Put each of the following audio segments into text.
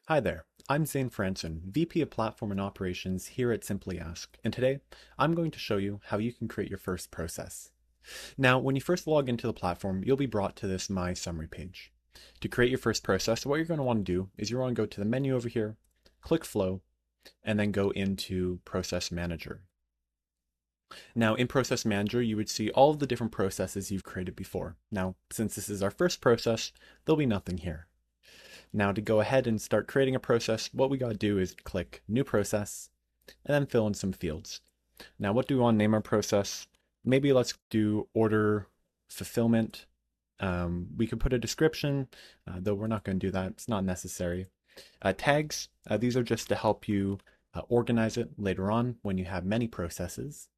Hi there, I'm Zane Franson, VP of Platform and Operations here at Simply Ask, and today I'm going to show you how you can create your first process. Now, when you first log into the platform, you'll be brought to this My Summary page. To create your first process, what you're going to want to do is you want to go to the menu over here, click Flow, and then go into Process Manager. Now, in Process Manager, you would see all of the different processes you've created before. Now, since this is our first process, there'll be nothing here. Now to go ahead and start creating a process, what we got to do is click New Process and then fill in some fields. Now what do we want to name our process? Maybe let's do Order Fulfillment. We could put a description, though we're not going to do that. It's not necessary. Tags, these are just to help you organize it later on when you have many processes.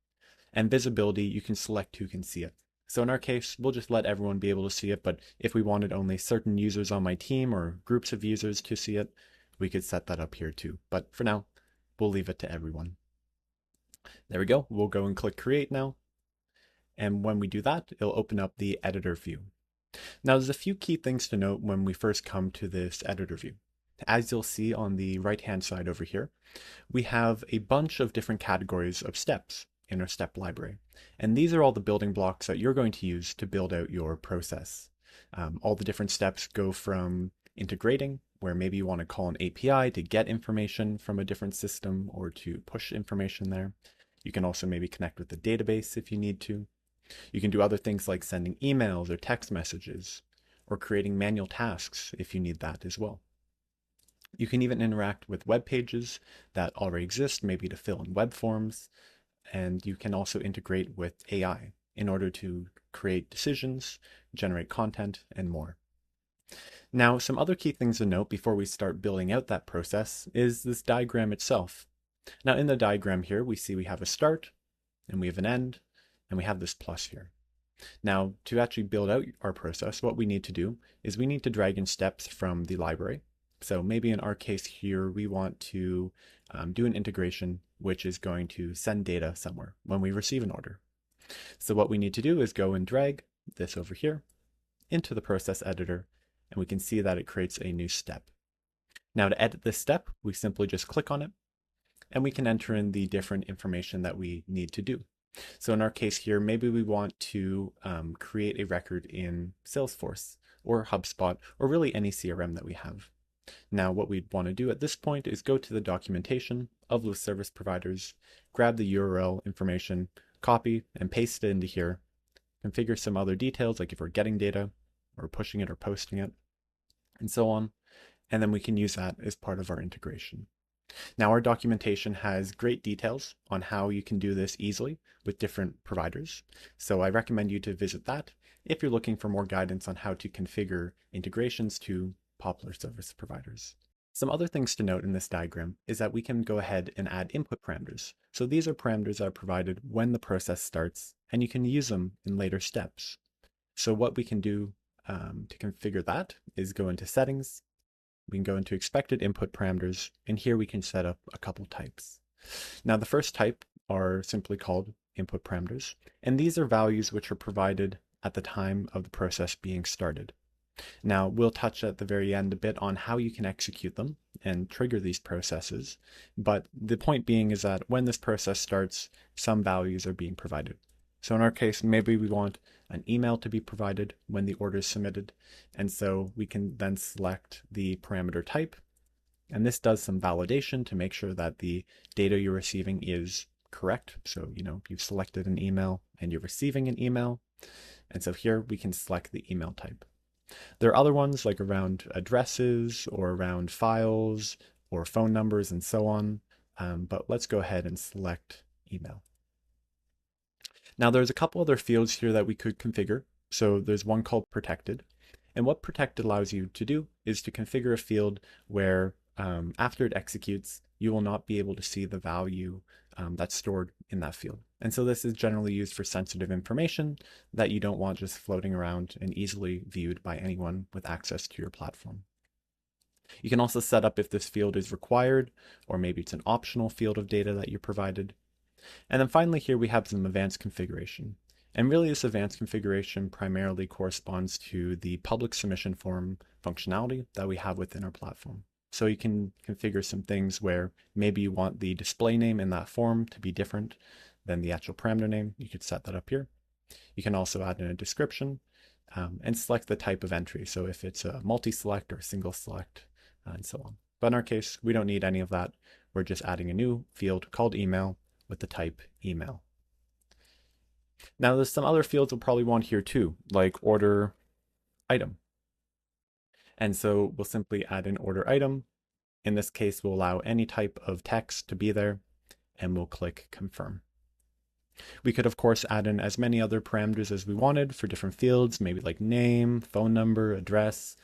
And visibility, you can select who can see it. So in our case, we'll just let everyone be able to see it, but if we wanted only certain users on my team or groups of users to see it, we could set that up here too. But for now, we'll leave it to everyone. There we go. We'll go and click Create now. And when we do that, it'll open up the editor view. Now there's a few key things to note when we first come to this editor view. As you'll see on the right-hand side over here, we have a bunch of different categories of steps in our step library. And these are all the building blocks that you're going to use to build out your process. All the different steps go from integrating, where maybe you want to call an API to get information from a different system or to push information there. You can also maybe connect with the database if you need to. You can do other things like sending emails or text messages, or creating manual tasks if you need that as well. You can even interact with web pages that already exist, maybe to fill in web forms. And you can also integrate with AI in order to create decisions, generate content, and more. Now, some other key things to note before we start building out that process is this diagram itself. Now, in the diagram here, we see we have a start, and we have an end, and we have this plus here. Now, to actually build out our process, what we need to do is we need to drag in steps from the library. So maybe in our case here, we want to do an integration which is going to send data somewhere when we receive an order. So what we need to do is go and drag this over here into the process editor, and we can see that it creates a new step. Now to edit this step, we simply just click on it, and we can enter in the different information that we need to do. So in our case here, maybe we want to create a record in Salesforce or HubSpot or really any CRM that we have. Now what we'd want to do at this point is go to the documentation of those service providers, grab the URL information, copy and paste it into here, configure some other details like if we're getting data or pushing it or posting it, and so on. And then we can use that as part of our integration. Now our documentation has great details on how you can do this easily with different providers. So I recommend you to visit that if you're looking for more guidance on how to configure integrations to popular service providers. Some other things to note in this diagram is that we can go ahead and add input parameters. So these are parameters that are provided when the process starts, and you can use them in later steps. So what we can do to configure that is go into settings, we can go into expected input parameters, and here we can set up a couple types. Now the first type are simply called input parameters, and these are values which are provided at the time of the process being started. Now, we'll touch at the very end a bit on how you can execute them and trigger these processes, but the point being is that when this process starts, some values are being provided. So in our case, maybe we want an email to be provided when the order is submitted, and so we can then select the parameter type, and this does some validation to make sure that the data you're receiving is correct. So, you've selected an email and you're receiving an email, and so here we can select the email type. There are other ones like around addresses or around files or phone numbers and so on, but let's go ahead and select email. Now there's a couple other fields here that we could configure. So there's one called protected, and what protected allows you to do is to configure a field where after it executes, you will not be able to see the value that's stored in that field. And so this is generally used for sensitive information that you don't want just floating around and easily viewed by anyone with access to your platform. You can also set up if this field is required, or maybe it's an optional field of data that you provided. And then finally here we have some advanced configuration. And really this advanced configuration primarily corresponds to the public submission form functionality that we have within our platform. So you can configure some things where maybe you want the display name in that form to be different than the actual parameter name. You could set that up here. You can also add in a description and select the type of entry. So if it's a multi-select or single select and so on. But in our case, we don't need any of that. We're just adding a new field called email with the type email. Now there's some other fields we'll probably want here too, like order item. And so we'll simply add an order item. In this case, we'll allow any type of text to be there, and we'll click confirm. We could, of course, add in as many other parameters as we wanted for different fields, maybe like name, phone number, address,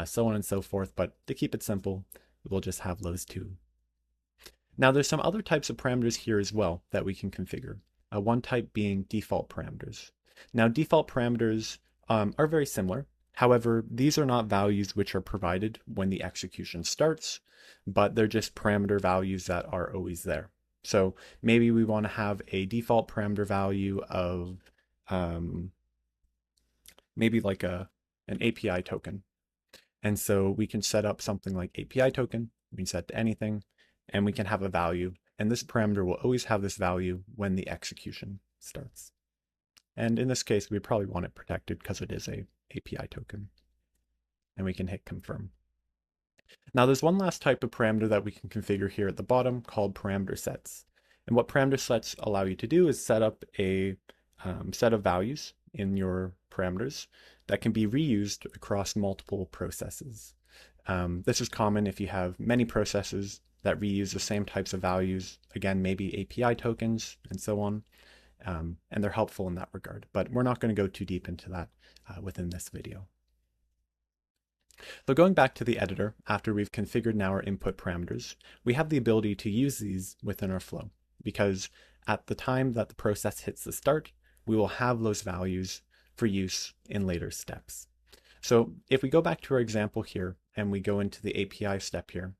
so on and so forth. But to keep it simple, we'll just have those two. Now, there's some other types of parameters here as well that we can configure. One type being default parameters. Now, default parameters are very similar. However, these are not values which are provided when the execution starts, but they're just parameter values that are always there. So maybe we want to have a default parameter value of maybe like an API token. And so we can set up something like API token, we can set to anything, and we can have a value. And this parameter will always have this value when the execution starts. And in this case, we probably want it protected because it is a API token. And we can hit confirm. Now there's one last type of parameter that we can configure here at the bottom called parameter sets. And what parameter sets allow you to do is set up a set of values in your parameters that can be reused across multiple processes. This is common if you have many processes that reuse the same types of values, again, maybe API tokens and so on. And they're helpful in that regard, but we're not going to go too deep into that within this video. So going back to the editor, after we've configured now our input parameters, we have the ability to use these within our flow, because at the time that the process hits the start, we will have those values for use in later steps. So if we go back to our example here and we go into the API step here,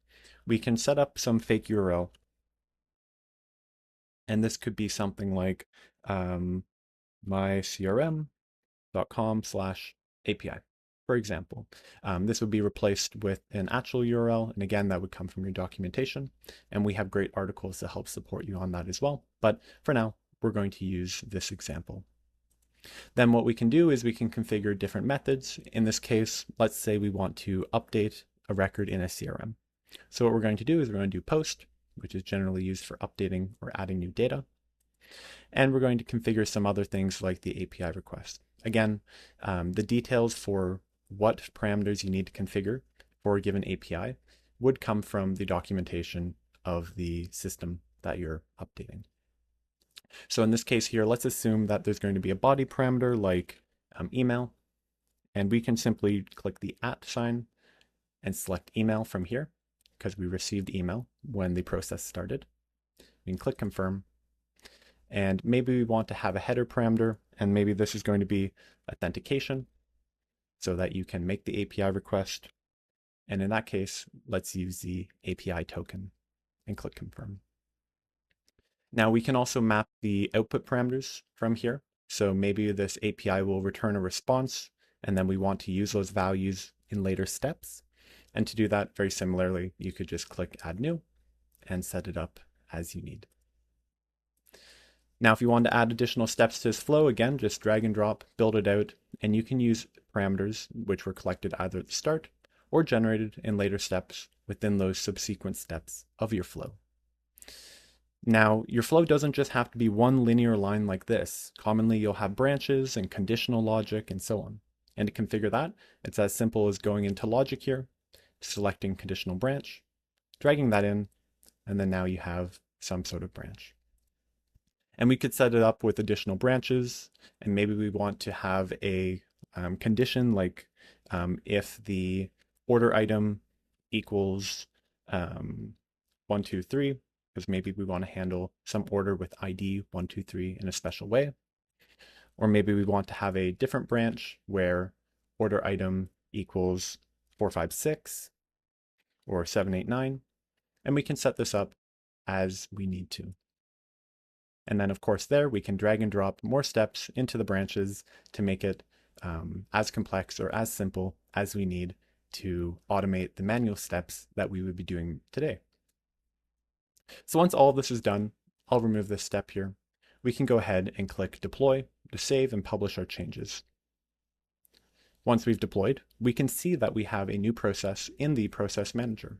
we can set up some fake URL. And this could be something like mycrm.com/API, for example. This would be replaced with an actual URL. And again, that would come from your documentation. And we have great articles to help support you on that as well. But for now, we're going to use this example. Then what we can do is we can configure different methods. In this case, let's say we want to update a record in a CRM. So what we're going to do is we're going to do post, which is generally used for updating or adding new data. And we're going to configure some other things like the API request. Again, the details for what parameters you need to configure for a given API would come from the documentation of the system that you're updating. So in this case here, let's assume that there's going to be a body parameter like email, and we can simply click the @ sign and select email from here because we received email when the process started. We can click confirm, and maybe we want to have a header parameter, and maybe this is going to be authentication so that you can make the API request. And in that case, let's use the API token and click confirm. Now we can also map the output parameters from here. So maybe this API will return a response, and then we want to use those values in later steps. And to do that, very similarly, you could just click add new and set it up as you need. Now, if you want to add additional steps to this flow, again, just drag and drop, build it out, and you can use parameters which were collected either at the start or generated in later steps within those subsequent steps of your flow. Now, your flow doesn't just have to be one linear line like this. Commonly, you'll have branches and conditional logic and so on. And to configure that, it's as simple as going into logic here, selecting conditional branch, dragging that in, and then now you have some sort of branch. And we could set it up with additional branches, and maybe we want to have a condition like if the order item equals 1, 2, 3, because maybe we want to handle some order with ID 1, 2, 3 in a special way. Or maybe we want to have a different branch where order item equals 4, 5, 6 or 7, 8, 9. And we can set this up as we need to. And then of course there we can drag and drop more steps into the branches to make it as complex or as simple as we need to automate the manual steps that we would be doing today. So once all of this is done, I'll remove this step here. We can go ahead and click Deploy to save and publish our changes. Once we've deployed, we can see that we have a new process in the Process Manager.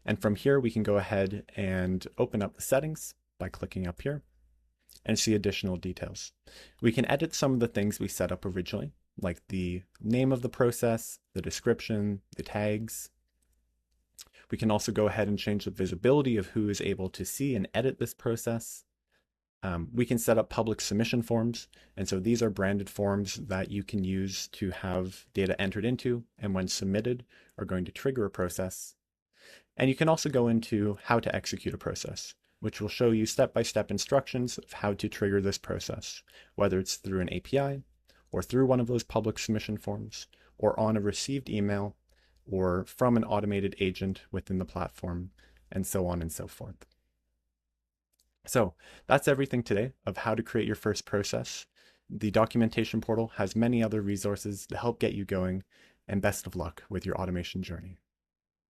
And from here, we can go ahead and open up the settings by clicking up here and see additional details. We can edit some of the things we set up originally, like the name of the process, the description, the tags. We can also go ahead and change the visibility of who is able to see and edit this process. We can set up public submission forms, and so these are branded forms that you can use to have data entered into, and when submitted are going to trigger a process. And you can also go into how to execute a process, which will show you step-by-step instructions of how to trigger this process, whether it's through an API, or through one of those public submission forms, or on a received email, or from an automated agent within the platform, and so on and so forth. So that's everything today of how to create your first process. The documentation portal has many other resources to help get you going, and best of luck with your automation journey.